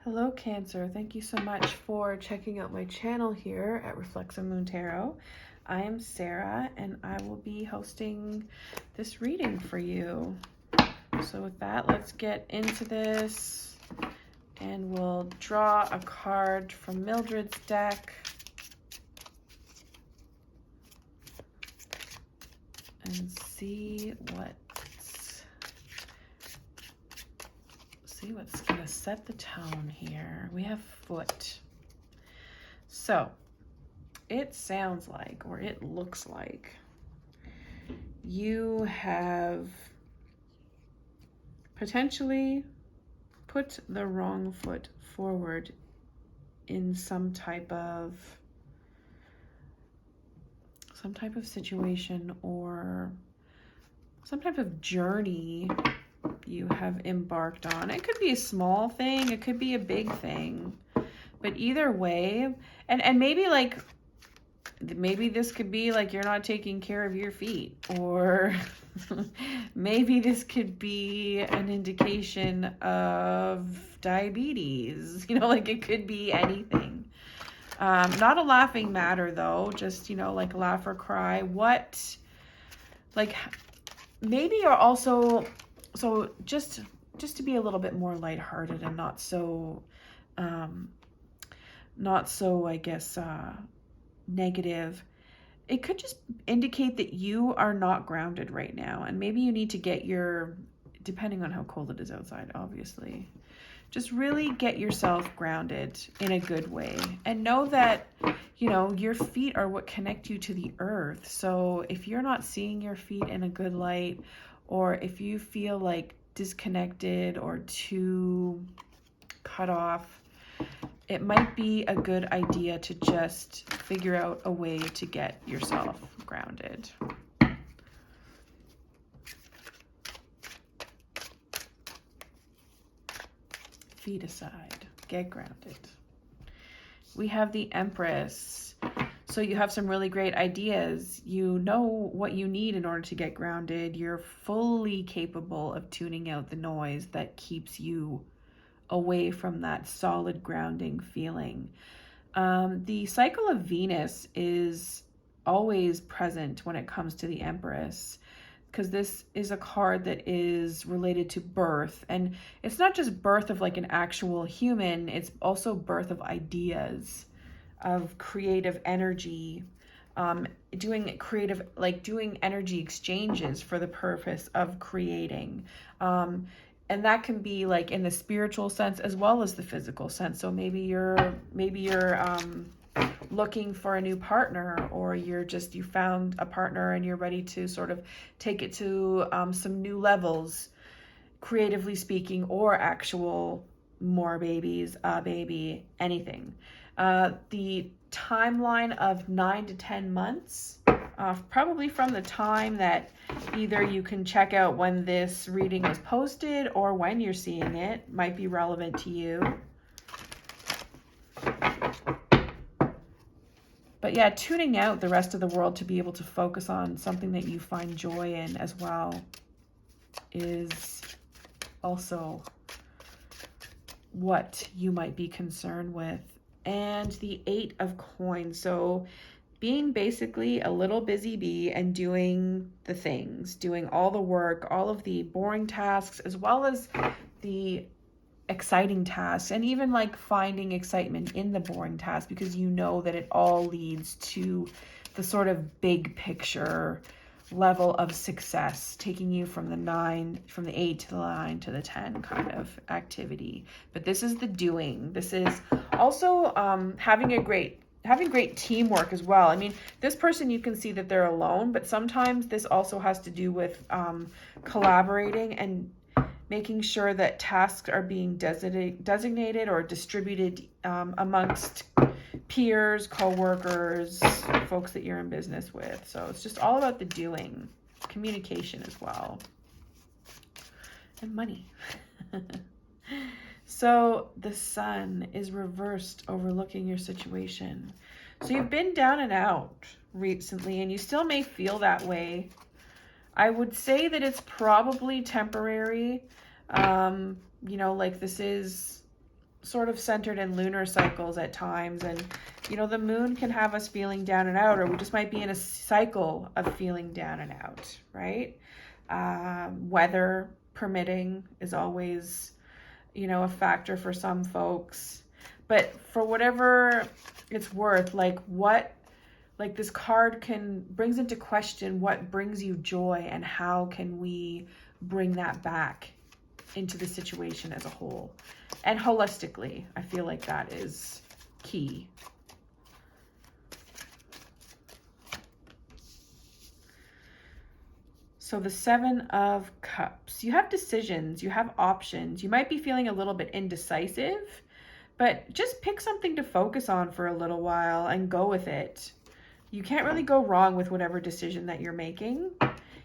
Hello, Cancer. Thank you so much for checking out my channel here at Reflexa Moon Tarot. I am Sarah, and I will be hosting this reading for you. So with that, let's get into this, and we'll draw a card from Mildred's deck. And see what's gonna set the tone here. We have foot. So it sounds like, or it looks like, you have potentially put the wrong foot forward in some type of situation or some type of journey you have embarked on. It could be a small thing, it could be a big thing, but either way, and maybe this could be like you're not taking care of your feet, or maybe this could be an indication of diabetes, like it could be anything. Not a laughing matter though, just, like laugh or cry. Maybe you're also, so just to be a little bit more lighthearted and not so, I guess, negative, it could just indicate that you are not grounded right now. And maybe you need to get depending on how cold it is outside, obviously, just really get yourself grounded in a good way. And know that, your feet are what connect you to the earth. So if you're not seeing your feet in a good light, or if you feel like disconnected or too cut off, it might be a good idea to just figure out a way to get yourself grounded. Feet aside, get grounded. We have the Empress. So you have some really great ideas. You know what you need in order to get grounded. You're fully capable of tuning out the noise that keeps you away from that solid grounding feeling. The cycle of Venus is always present when it comes to the Empress, because this is a card that is related to birth. And it's not just birth of like an actual human, it's also birth of ideas, of creative energy, doing energy exchanges for the purpose of creating. And that can be like in the spiritual sense as well as the physical sense. So maybe you're looking for a new partner, or you found a partner and you're ready to sort of take it to some new levels, creatively speaking, or actual more babies, baby, anything. The timeline of 9 to 10 months, probably from the time that either you can check out when this reading is posted or when you're seeing it, might be relevant to you. But yeah, tuning out the rest of the world to be able to focus on something that you find joy in as well is also what you might be concerned with. And the 8 of Coins. So being basically a little busy bee and doing the things, doing all the work, all of the boring tasks, as well as the exciting tasks, and even like finding excitement in the boring tasks, because you know that it all leads to the sort of big picture level of success, taking you from the 8 to the 9 to the 10 kind of activity. But this is the doing. This is also having great teamwork as well. I mean, this person, you can see that they're alone, but sometimes this also has to do with collaborating and making sure that tasks are being designated or distributed amongst peers, co-workers, folks that you're in business with. So it's just all about the doing, communication as well, and money. So the Sun is reversed, overlooking your situation. So you've been down and out recently, and you still may feel that way. I would say that it's probably temporary. Like this is sort of centered in lunar cycles at times. And, you know, the moon can have us feeling down and out, or we just might be in a cycle of feeling down and out, right? Weather permitting is always, you know, a factor for some folks. But for whatever it's worth, like this card brings into question what brings you joy and how can we bring that back into the situation as a whole. And holistically, I feel like that is key. So the 7 of Cups, you have decisions, you have options. You might be feeling a little bit indecisive, but just pick something to focus on for a little while and go with it. You can't really go wrong with whatever decision that you're making.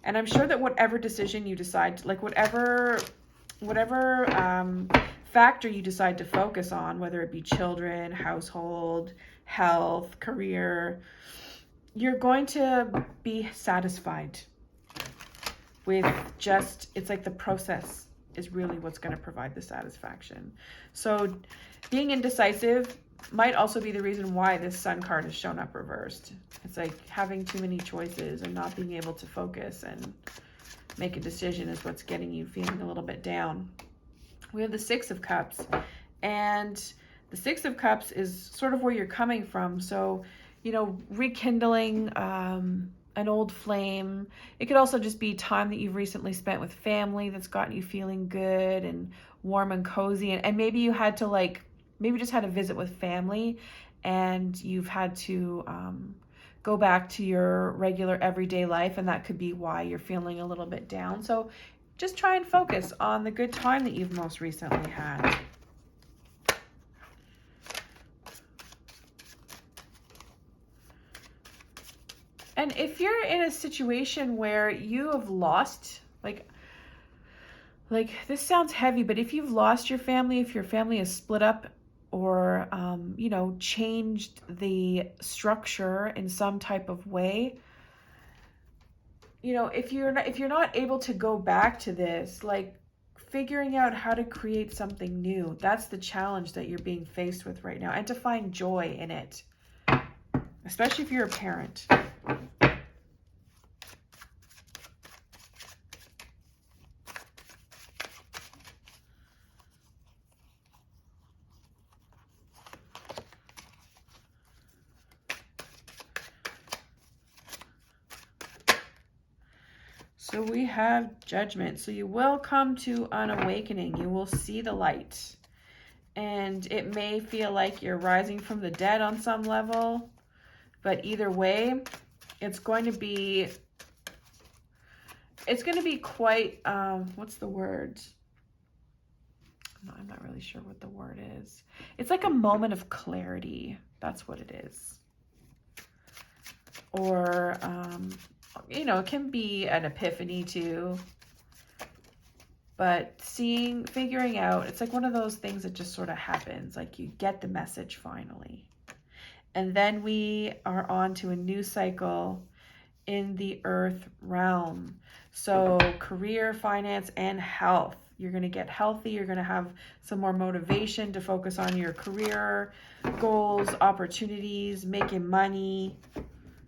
And I'm sure that whatever decision you decide, like whatever factor you decide to focus on, whether it be children, household, health, career, you're going to be satisfied with just, it's like the process is really what's going to provide the satisfaction. So being indecisive might also be the reason why this Sun card has shown up reversed. It's like having too many choices and not being able to focus and make a decision is what's getting you feeling a little bit down. We have the 6 of Cups, and the 6 of Cups is sort of where you're coming from. So, you know, rekindling an old flame. It could also just be time that you've recently spent with family that's gotten you feeling good and warm and cozy. And maybe you had to maybe just had a visit with family and you've had to go back to your regular everyday life, and that could be why you're feeling a little bit down. So just try and focus on the good time that you've most recently had. And if you're in a situation where you have lost, like this sounds heavy, but if you've lost your family, if your family is split up, or you know, changed the structure in some type of way, you know, if you're not able to go back to this, like figuring out how to create something new, that's the challenge that you're being faced with right now, and to find joy in it, especially if you're a parent. So we have Judgment. So you will come to an awakening. You will see the light. And it may feel like you're rising from the dead on some level. But either way, it's going to be quite, what's the word? I'm not really sure what the word is. It's like a moment of clarity. That's what it is. Or, you know, it can be an epiphany too. But figuring out, it's like one of those things that just sort of happens. Like you get the message finally. And then we are on to a new cycle in the earth realm. So career, finance, and health. You're going to get healthy. You're going to have some more motivation to focus on your career goals, opportunities, making money.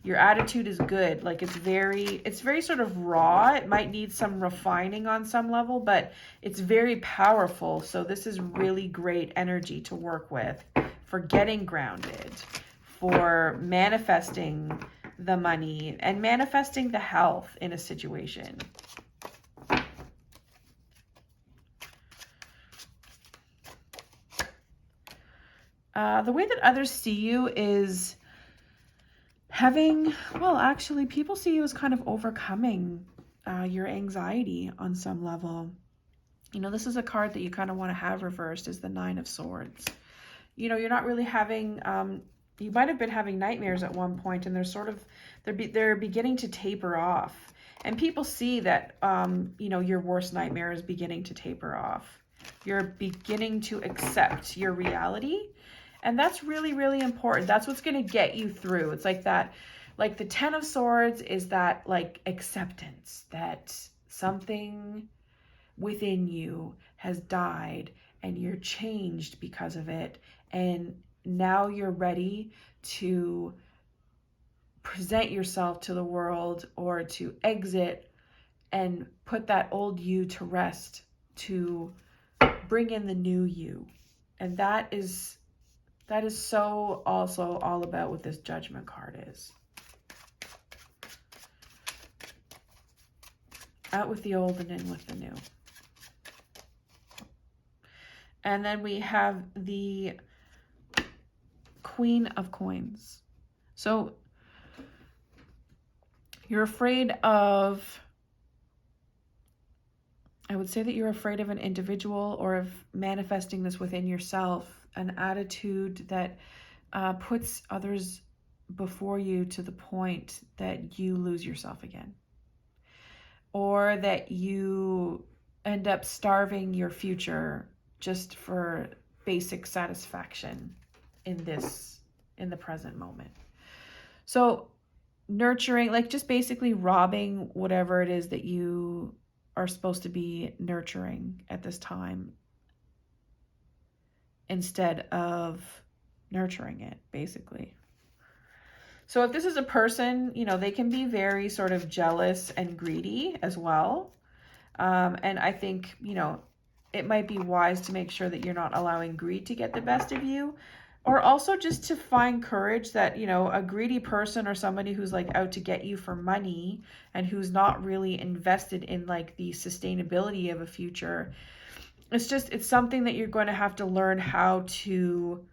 Your attitude is good. Like it's very sort of raw. It might need some refining on some level, but it's very powerful. So this is really great energy to work with for getting grounded, for manifesting the money and manifesting the health in a situation. The way that others see you is actually people see you as kind of overcoming your anxiety on some level. You know, this is a card that you kind of want to have reversed, is the 9 of Swords. You know, you're not really having, you might have been having nightmares at one point, and they're beginning to taper off. And people see that, you know, your worst nightmare is beginning to taper off. You're beginning to accept your reality. And that's really, really important. That's what's going to get you through. It's like that, like the 10 of Swords is that like acceptance that something within you has died and you're changed because of it. And now you're ready to present yourself to the world or to exit and put that old you to rest, to bring in the new you. And that is so also all about what this Judgment card is. Out with the old and in with the new. And then we have the Queen of Coins. So you're afraid of, I would say that you're afraid of an individual or of manifesting this within yourself, an attitude that puts others before you to the point that you lose yourself again, or that you end up starving your future just for basic satisfaction in the present moment. So nurturing, like just basically robbing whatever it is that you are supposed to be nurturing at this time instead of nurturing it, basically. So if this is a person, they can be very sort of jealous and greedy as well. And I think, it might be wise to make sure that you're not allowing greed to get the best of you, or also just to find courage that, a greedy person or somebody who's like out to get you for money and who's not really invested in like the sustainability of a future. It's something that you're going to have to learn how to,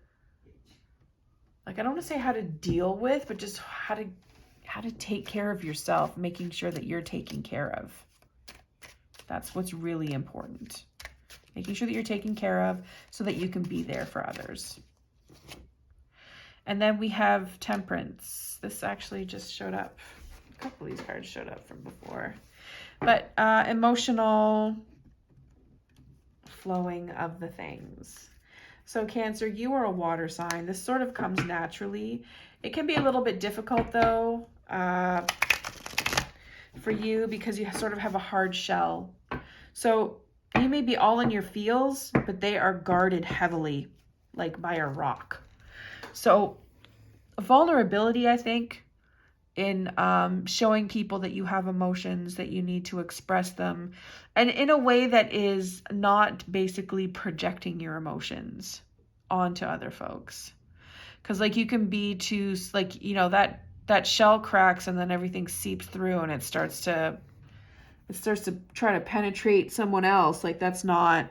like, I don't want to say how to deal with, but just how to take care of yourself, making sure that you're taken care of. That's what's really important. Making sure that you're taken care of so that you can be there for others. And then we have Temperance. This actually just showed up. A couple of these cards showed up from before. But emotional flowing of the things. So Cancer, you are a water sign. This sort of comes naturally. It can be a little bit difficult though for you because you sort of have a hard shell. So you may be all in your feels, but they are guarded heavily, like by a rock. So vulnerability, I think, in showing people that you have emotions, that you need to express them, and in a way that is not basically projecting your emotions onto other folks. Because like you can be too, like, that shell cracks and then everything seeps through and it starts to try to penetrate someone else. Like that's not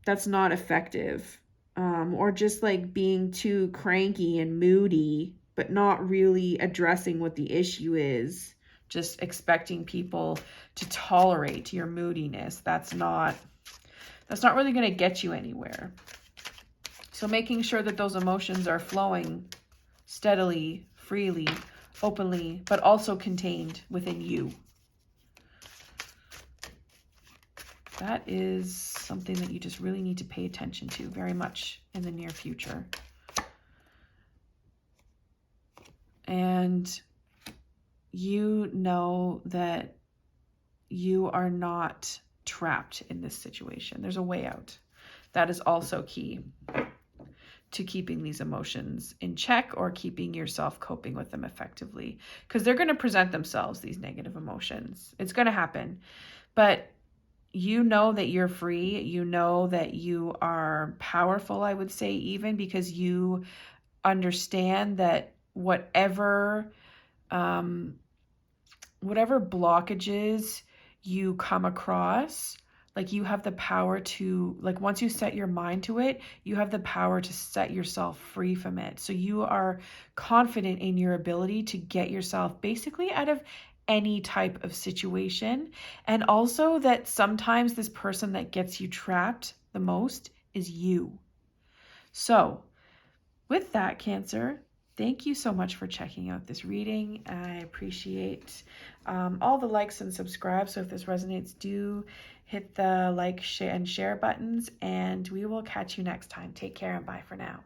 effective. Or just like being too cranky and moody, but not really addressing what the issue is, just expecting people to tolerate your moodiness. That's not really going to get you anywhere. So making sure that those emotions are flowing steadily, freely, openly, but also contained within you. That is something that you just really need to pay attention to very much in the near future. And you know that you are not trapped in this situation. There's a way out. That is also key to keeping these emotions in check or keeping yourself coping with them effectively. Because they're going to present themselves, these negative emotions. It's going to happen. But you know that you're free. You know that you are powerful, I would say, even because you understand that whatever blockages you come across, like you have the power to, like once you set your mind to it, you have the power to set yourself free from it. So you are confident in your ability to get yourself basically out of any type of situation. And also that sometimes this person that gets you trapped the most is you. So with that, Cancer, thank you so much for checking out this reading. I appreciate all the likes and subscribe. So if this resonates, do hit the like, share, and share buttons, and we will catch you next time. Take care and bye for now.